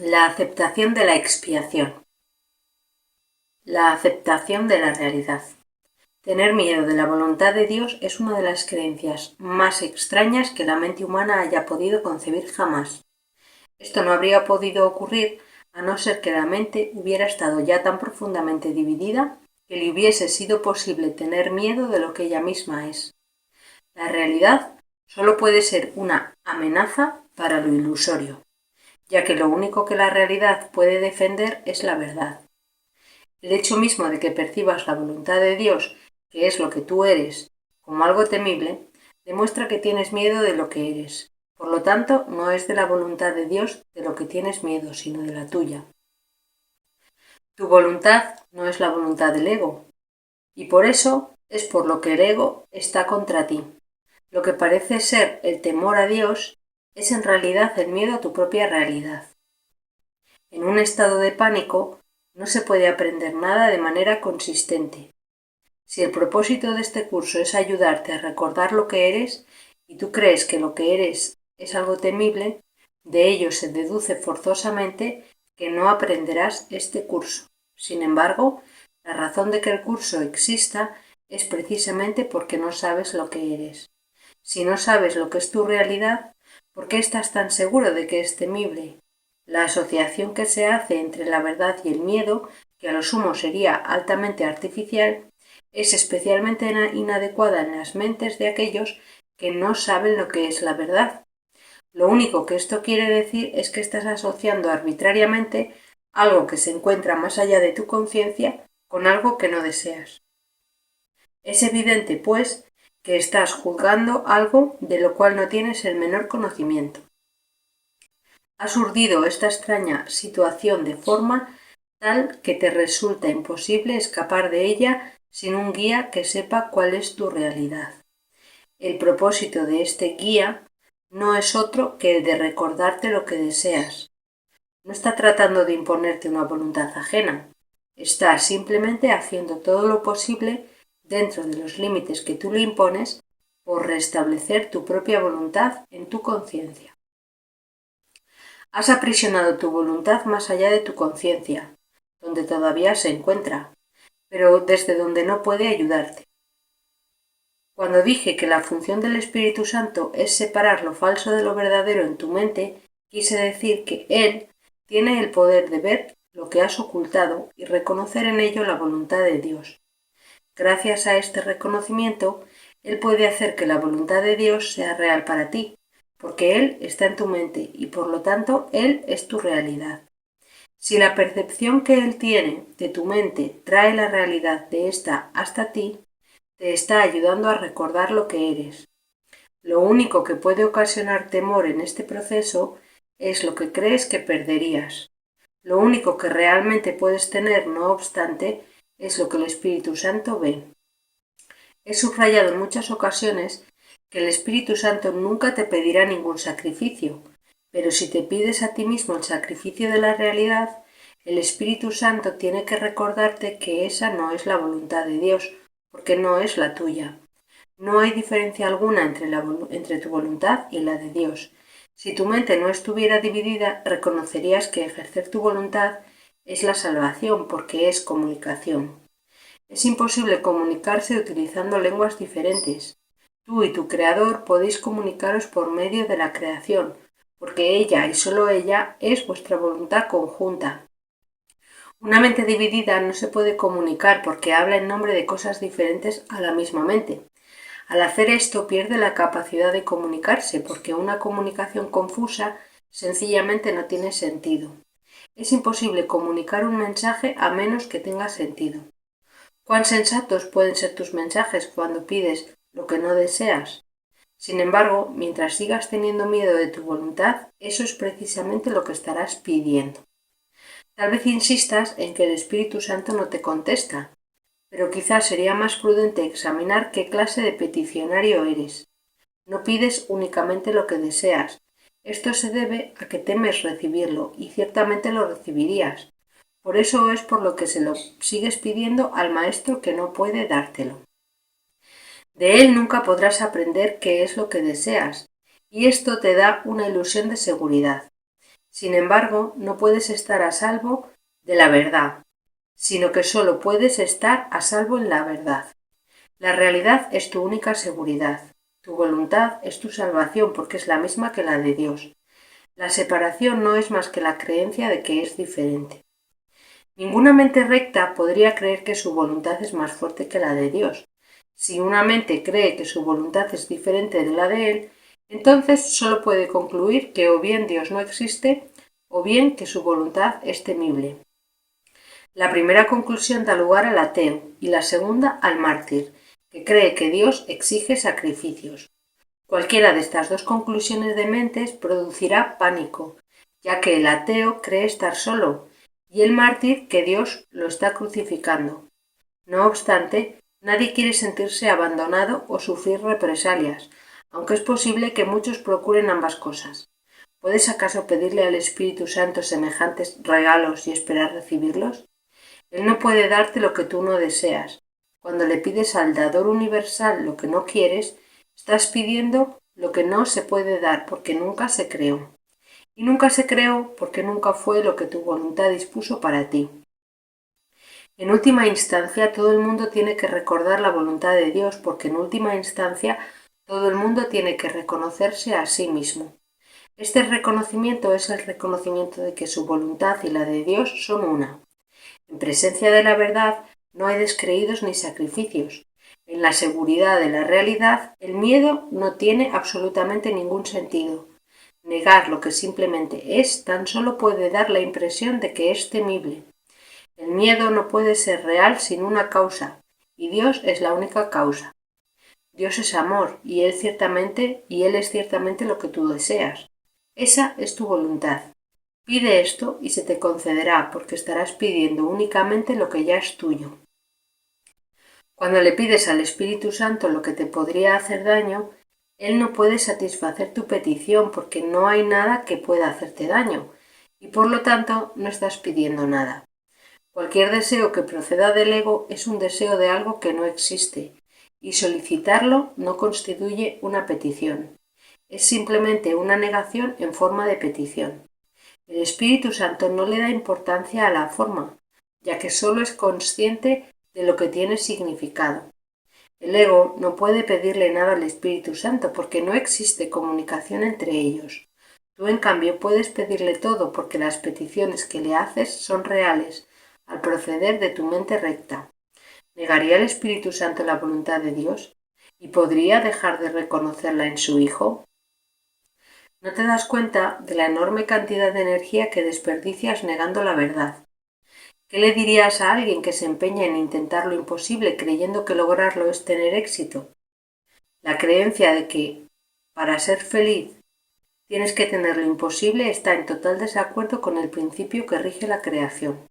La aceptación de la expiación. La aceptación de la realidad. Tener miedo de la voluntad de Dios es una de las creencias más extrañas que la mente humana haya podido concebir jamás. Esto no habría podido ocurrir a no ser que la mente hubiera estado ya tan profundamente dividida que le hubiese sido posible tener miedo de lo que ella misma es. La realidad solo puede ser una amenaza para lo ilusorio, ya que lo único que la realidad puede defender es la verdad. El hecho mismo de que percibas la voluntad de Dios, que es lo que tú eres, como algo temible, demuestra que tienes miedo de lo que eres. Por lo tanto, no es de la voluntad de Dios de lo que tienes miedo, sino de la tuya. Tu voluntad no es la voluntad del ego, y por eso es por lo que el ego está contra ti. Lo que parece ser el temor a Dios es en realidad el miedo a tu propia realidad. En un estado de pánico no se puede aprender nada de manera consistente. Si el propósito de este curso es ayudarte a recordar lo que eres y tú crees que lo que eres es algo temible, de ello se deduce forzosamente que no aprenderás este curso. Sin embargo, la razón de que el curso exista es precisamente porque no sabes lo que eres. Si no sabes lo que es tu realidad, ¿por qué estás tan seguro de que es temible? La asociación que se hace entre la verdad y el miedo, que a lo sumo sería altamente artificial, es especialmente inadecuada en las mentes de aquellos que no saben lo que es la verdad. Lo único que esto quiere decir es que estás asociando arbitrariamente algo que se encuentra más allá de tu conciencia con algo que no deseas. Es evidente, pues, que estás juzgando algo de lo cual no tienes el menor conocimiento. Has urdido esta extraña situación de forma tal que te resulta imposible escapar de ella sin un guía que sepa cuál es tu realidad. El propósito de este guía no es otro que el de recordarte lo que deseas. No está tratando de imponerte una voluntad ajena. Está simplemente haciendo todo lo posible dentro de los límites que tú le impones por restablecer tu propia voluntad en tu conciencia. Has aprisionado tu voluntad más allá de tu conciencia, donde todavía se encuentra, pero desde donde no puede ayudarte. Cuando dije que la función del Espíritu Santo es separar lo falso de lo verdadero en tu mente, quise decir que Él tiene el poder de ver lo que has ocultado y reconocer en ello la voluntad de Dios. Gracias a este reconocimiento, Él puede hacer que la voluntad de Dios sea real para ti, porque Él está en tu mente y por lo tanto Él es tu realidad. Si la percepción que Él tiene de tu mente trae la realidad de ésta hasta ti, te está ayudando a recordar lo que eres. Lo único que puede ocasionar temor en este proceso es lo que crees que perderías. Lo único que realmente puedes tener, no obstante, es lo que el Espíritu Santo ve. He subrayado en muchas ocasiones que el Espíritu Santo nunca te pedirá ningún sacrificio, pero si te pides a ti mismo el sacrificio de la realidad, el Espíritu Santo tiene que recordarte que esa no es la voluntad de Dios, porque no es la tuya. No hay diferencia alguna entre tu voluntad y la de Dios. Si tu mente no estuviera dividida, reconocerías que ejercer tu voluntad es la salvación, porque es comunicación. Es imposible comunicarse utilizando lenguas diferentes. Tú y tu Creador podéis comunicaros por medio de la creación, porque ella y solo ella es vuestra voluntad conjunta. Una mente dividida no se puede comunicar porque habla en nombre de cosas diferentes a la misma mente. Al hacer esto pierde la capacidad de comunicarse porque una comunicación confusa sencillamente no tiene sentido. Es imposible comunicar un mensaje a menos que tenga sentido. ¿Cuán sensatos pueden ser tus mensajes cuando pides lo que no deseas? Sin embargo, mientras sigas teniendo miedo de tu voluntad, eso es precisamente lo que estarás pidiendo. Tal vez insistas en que el Espíritu Santo no te contesta, pero quizás sería más prudente examinar qué clase de peticionario eres. No pides únicamente lo que deseas. Esto se debe a que temes recibirlo, y ciertamente lo recibirías. Por eso es por lo que se lo sigues pidiendo al maestro que no puede dártelo. De él nunca podrás aprender qué es lo que deseas, y esto te da una ilusión de seguridad. Sin embargo, no puedes estar a salvo de la verdad, sino que solo puedes estar a salvo en la verdad. La realidad es tu única seguridad. Tu voluntad es tu salvación porque es la misma que la de Dios. La separación no es más que la creencia de que es diferente. Ninguna mente recta podría creer que su voluntad es más fuerte que la de Dios. Si una mente cree que su voluntad es diferente de la de Él, entonces solo puede concluir que o bien Dios no existe o bien que su voluntad es temible. La primera conclusión da lugar al ateo y la segunda al mártir, que cree que Dios exige sacrificios. Cualquiera de estas dos conclusiones de mentes producirá pánico, ya que el ateo cree estar solo y el mártir que Dios lo está crucificando. No obstante, nadie quiere sentirse abandonado o sufrir represalias, aunque es posible que muchos procuren ambas cosas. ¿Puedes acaso pedirle al Espíritu Santo semejantes regalos y esperar recibirlos? Él no puede darte lo que tú no deseas. Cuando le pides al dador universal lo que no quieres, estás pidiendo lo que no se puede dar porque nunca se creó. Y nunca se creó porque nunca fue lo que tu voluntad dispuso para ti. En última instancia, todo el mundo tiene que recordar la voluntad de Dios porque en última instancia todo el mundo tiene que reconocerse a sí mismo. Este reconocimiento es el reconocimiento de que su voluntad y la de Dios son una. En presencia de la verdad no hay descreídos ni sacrificios. En la seguridad de la realidad, el miedo no tiene absolutamente ningún sentido. Negar lo que simplemente es tan solo puede dar la impresión de que es temible. El miedo no puede ser real sin una causa, y Dios es la única causa. Dios es amor, y Él es ciertamente lo que tú deseas. Esa es tu voluntad. Pide esto y se te concederá, porque estarás pidiendo únicamente lo que ya es tuyo. Cuando le pides al Espíritu Santo lo que te podría hacer daño, Él no puede satisfacer tu petición porque no hay nada que pueda hacerte daño, y por lo tanto no estás pidiendo nada. Cualquier deseo que proceda del ego es un deseo de algo que no existe, y solicitarlo no constituye una petición. Es simplemente una negación en forma de petición. El Espíritu Santo no le da importancia a la forma, ya que solo es consciente de lo que tiene significado. El ego no puede pedirle nada al Espíritu Santo porque no existe comunicación entre ellos. Tú, en cambio, puedes pedirle todo porque las peticiones que le haces son reales al proceder de tu mente recta. ¿Negaría el Espíritu Santo la voluntad de Dios? ¿Y podría dejar de reconocerla en su Hijo? No te das cuenta de la enorme cantidad de energía que desperdicias negando la verdad. ¿Qué le dirías a alguien que se empeña en intentar lo imposible creyendo que lograrlo es tener éxito? La creencia de que, para ser feliz, tienes que tener lo imposible está en total desacuerdo con el principio que rige la creación.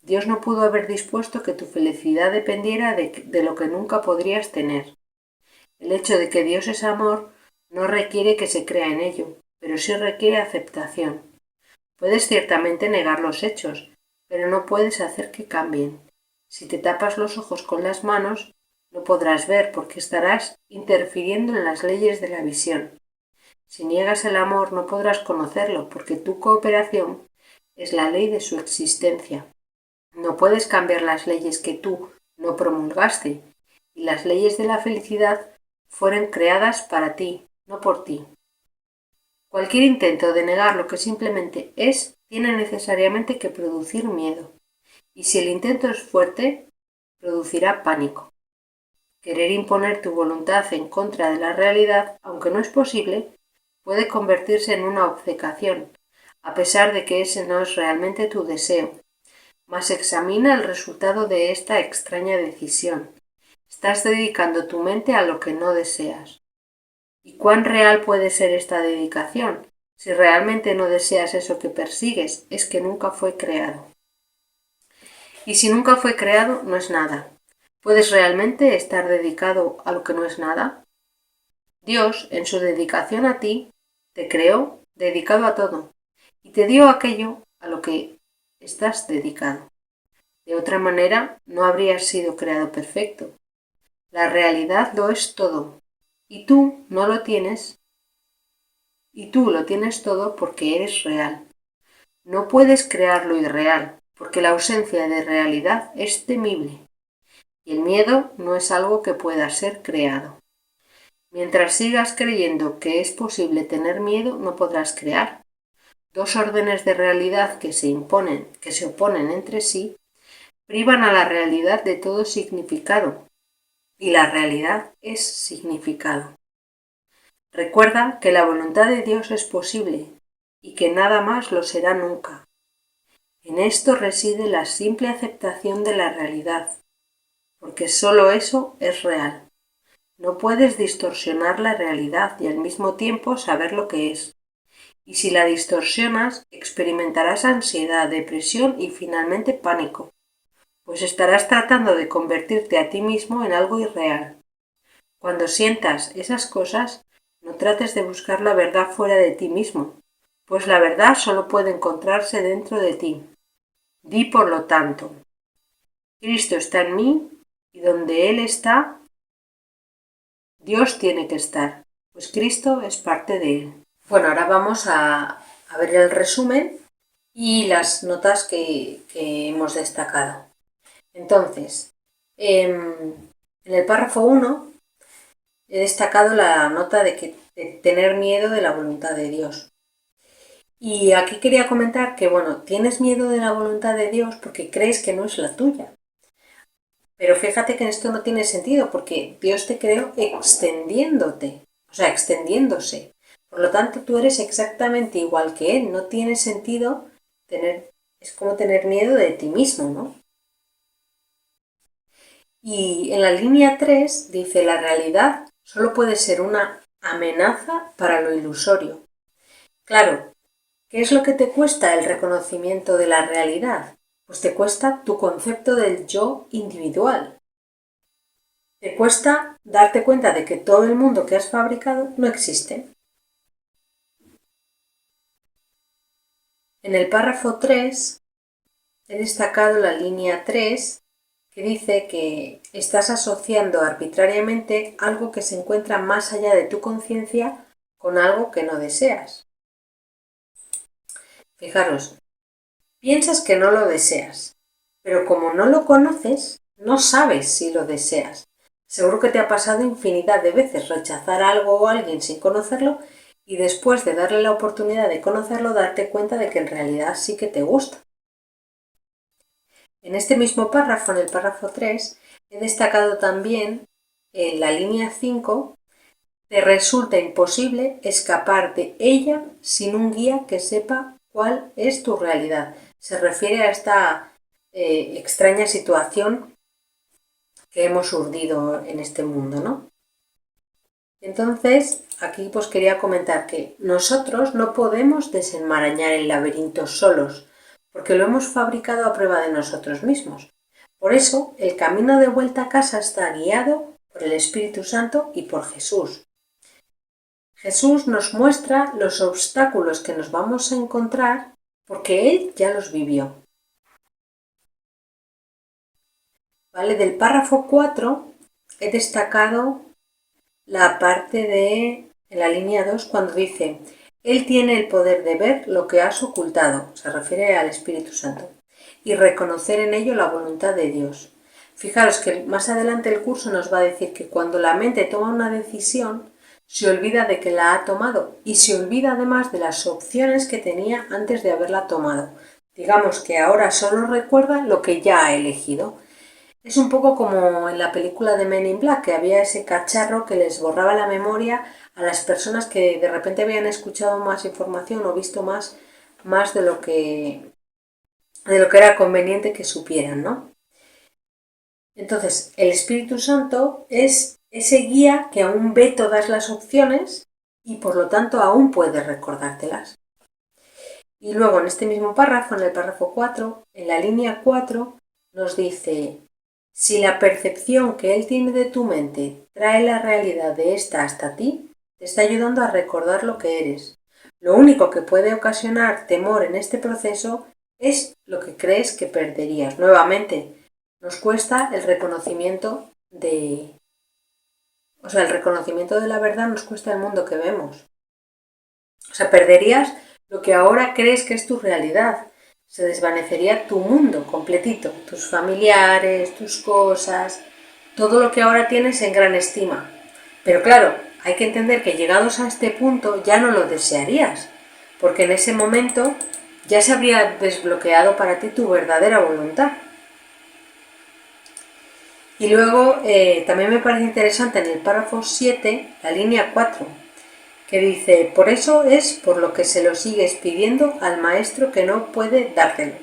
Dios no pudo haber dispuesto que tu felicidad dependiera de lo que nunca podrías tener. El hecho de que Dios es amor no requiere que se crea en ello, pero sí requiere aceptación. Puedes ciertamente negar los hechos, pero no puedes hacer que cambien. Si te tapas los ojos con las manos, no podrás ver porque estarás interfiriendo en las leyes de la visión. Si niegas el amor, no podrás conocerlo porque tu cooperación es la ley de su existencia. No puedes cambiar las leyes que tú no promulgaste, y las leyes de la felicidad fueron creadas para ti, no por ti. Cualquier intento de negar lo que simplemente es tiene necesariamente que producir miedo, y si el intento es fuerte, producirá pánico. Querer imponer tu voluntad en contra de la realidad, aunque no es posible, puede convertirse en una obcecación, a pesar de que ese no es realmente tu deseo. Mas examina el resultado de esta extraña decisión. Estás dedicando tu mente a lo que no deseas. ¿Y cuán real puede ser esta dedicación? Si realmente no deseas eso que persigues, es que nunca fue creado. Y si nunca fue creado, no es nada. ¿Puedes realmente estar dedicado a lo que no es nada? Dios, en su dedicación a ti, te creó dedicado a todo y te dio aquello a lo que estás dedicado. De otra manera, no habrías sido creado perfecto. La realidad lo es todo, y tú no lo tienes, y tú lo tienes todo porque eres real. No puedes crear lo irreal, porque la ausencia de realidad es temible, y el miedo no es algo que pueda ser creado. Mientras sigas creyendo que es posible tener miedo, no podrás crear. Dos órdenes de realidad que se oponen entre sí, privan a la realidad de todo significado, y la realidad es significado. Recuerda que la voluntad de Dios es posible y que nada más lo será nunca. En esto reside la simple aceptación de la realidad, porque sólo eso es real. No puedes distorsionar la realidad y al mismo tiempo saber lo que es. Y si la distorsionas, experimentarás ansiedad, depresión y finalmente pánico, pues estarás tratando de convertirte a ti mismo en algo irreal. Cuando sientas esas cosas, no trates de buscar la verdad fuera de ti mismo, pues la verdad solo puede encontrarse dentro de ti. Di por lo tanto, Cristo está en mí y donde Él está, Dios tiene que estar, pues Cristo es parte de Él. Bueno, ahora vamos a ver el resumen y las notas que hemos destacado. Entonces, en el párrafo 1 he destacado la nota de tener miedo de la voluntad de Dios. Y aquí quería comentar que, bueno, tienes miedo de la voluntad de Dios porque crees que no es la tuya. Pero fíjate que esto no tiene sentido porque Dios te creó extendiéndote, o sea, extendiéndose. Por lo tanto, tú eres exactamente igual que Él. No tiene sentido es como tener miedo de ti mismo, ¿no? Y en la línea 3 dice, la realidad solo puede ser una amenaza para lo ilusorio. Claro, ¿qué es lo que te cuesta el reconocimiento de la realidad? Pues te cuesta tu concepto del yo individual. Te cuesta darte cuenta de que todo el mundo que has fabricado no existe. En el párrafo 3 he destacado la línea 3 que dice que estás asociando arbitrariamente algo que se encuentra más allá de tu conciencia con algo que no deseas. Fijaros, piensas que no lo deseas, pero como no lo conoces, no sabes si lo deseas. Seguro que te ha pasado infinidad de veces rechazar algo o a alguien sin conocerlo y después de darle la oportunidad de conocerlo darte cuenta de que en realidad sí que te gusta. En este mismo párrafo, en el párrafo 3, he destacado también en la línea 5, te resulta imposible escapar de ella sin un guía que sepa cuál es tu realidad. Se refiere a esta extraña situación que hemos urdido en este mundo, ¿no? Entonces, aquí pues quería comentar que nosotros no podemos desenmarañar el laberinto solos, porque lo hemos fabricado a prueba de nosotros mismos. Por eso, el camino de vuelta a casa está guiado por el Espíritu Santo y por Jesús. Jesús nos muestra los obstáculos que nos vamos a encontrar porque Él ya los vivió. ¿Vale? Del párrafo 4 he destacado la parte en la línea 2 cuando dice, Él tiene el poder de ver lo que has ocultado, se refiere al Espíritu Santo, y reconocer en ello la voluntad de Dios. Fijaros que más adelante el curso nos va a decir que cuando la mente toma una decisión, se olvida de que la ha tomado y se olvida además de las opciones que tenía antes de haberla tomado. Digamos que ahora solo recuerda lo que ya ha elegido. Es un poco como en la película de Men in Black, que había ese cacharro que les borraba la memoria a las personas que de repente habían escuchado más información o visto más de lo que era conveniente que supieran, ¿no? Entonces, el Espíritu Santo es ese guía que aún ve todas las opciones y por lo tanto aún puede recordártelas. Y luego en este mismo párrafo, en el párrafo 4, en la línea 4, nos dice, si la percepción que Él tiene de tu mente trae la realidad de esta hasta ti, te está ayudando a recordar lo que eres. Lo único que puede ocasionar temor en este proceso es lo que crees que perderías. Nuevamente, nos cuesta el reconocimiento el reconocimiento de la verdad nos cuesta el mundo que vemos. O sea, perderías lo que ahora crees que es tu realidad. Se desvanecería tu mundo completito, tus familiares, tus cosas, todo lo que ahora tienes en gran estima. Pero claro, hay que entender que llegados a este punto ya no lo desearías, porque en ese momento ya se habría desbloqueado para ti tu verdadera voluntad. Y luego también me parece interesante en el párrafo 7, la línea 4, que dice, por eso es por lo que se lo sigues pidiendo al maestro que no puede dártelo. O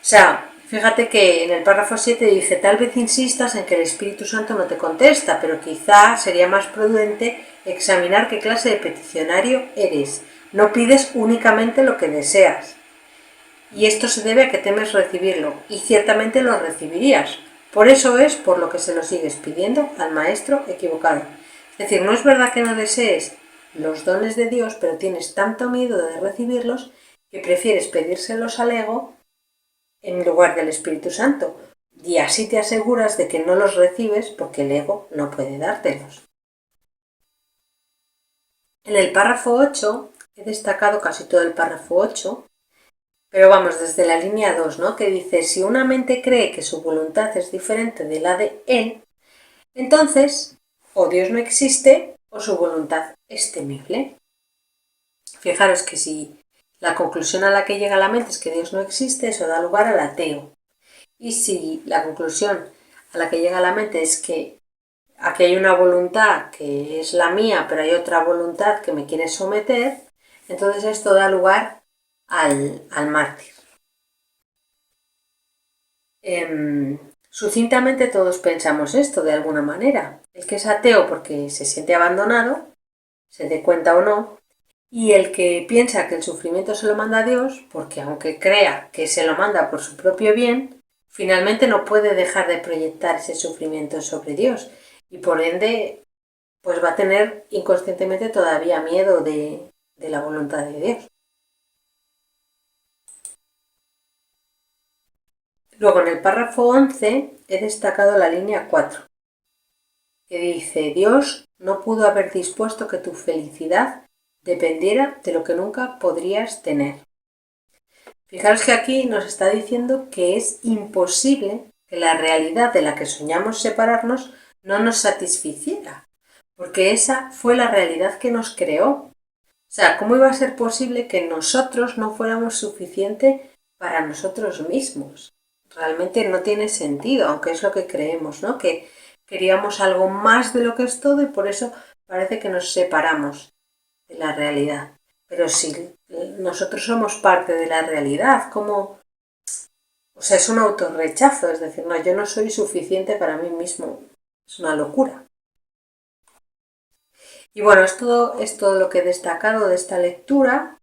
sea, fíjate que en el párrafo 7 dice, tal vez insistas en que el Espíritu Santo no te contesta, pero quizá sería más prudente examinar qué clase de peticionario eres. No pides únicamente lo que deseas. Y esto se debe a que temes recibirlo, y ciertamente lo recibirías. Por eso es por lo que se lo sigues pidiendo al maestro equivocado. Es decir, no es verdad que no desees los dones de Dios, pero tienes tanto miedo de recibirlos que prefieres pedírselos al ego en lugar del Espíritu Santo. Y así te aseguras de que no los recibes porque el ego no puede dártelos. En el párrafo 8, he destacado casi todo el párrafo 8, pero vamos, desde la línea 2, ¿no? Que dice, si una mente cree que su voluntad es diferente de la de él, entonces o Dios no existe o su voluntad es temible. Fijaros que si la conclusión a la que llega la mente es que Dios no existe, eso da lugar al ateo. Y si la conclusión a la que llega la mente es que aquí hay una voluntad que es la mía, pero hay otra voluntad que me quiere someter, entonces esto da lugar al mártir. Sucintamente todos pensamos esto de alguna manera. El que es ateo porque se siente abandonado, se dé cuenta o no, y el que piensa que el sufrimiento se lo manda a Dios, porque aunque crea que se lo manda por su propio bien, finalmente no puede dejar de proyectar ese sufrimiento sobre Dios y por ende pues va a tener inconscientemente todavía miedo de la voluntad de Dios. Luego en el párrafo 11 he destacado la línea 4, que dice, Dios no pudo haber dispuesto que tu felicidad dependiera de lo que nunca podrías tener. Fijaros que aquí nos está diciendo que es imposible que la realidad de la que soñamos separarnos no nos satisficiera, porque esa fue la realidad que nos creó. O sea, ¿cómo iba a ser posible que nosotros no fuéramos suficiente para nosotros mismos? Realmente no tiene sentido, aunque es lo que creemos, ¿no? Que queríamos algo más de lo que es todo y por eso parece que nos separamos de la realidad. Pero si nosotros somos parte de la realidad, ¿cómo? O sea, es un autorrechazo, es decir, no, yo no soy suficiente para mí mismo. Es una locura. Y bueno, es todo lo que he destacado de esta lectura.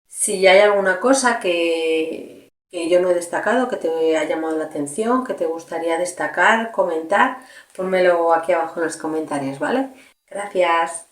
Si hay alguna cosa que yo no he destacado, que te haya llamado la atención, que te gustaría destacar, comentar, pónmelo aquí abajo en los comentarios, ¿vale? Gracias.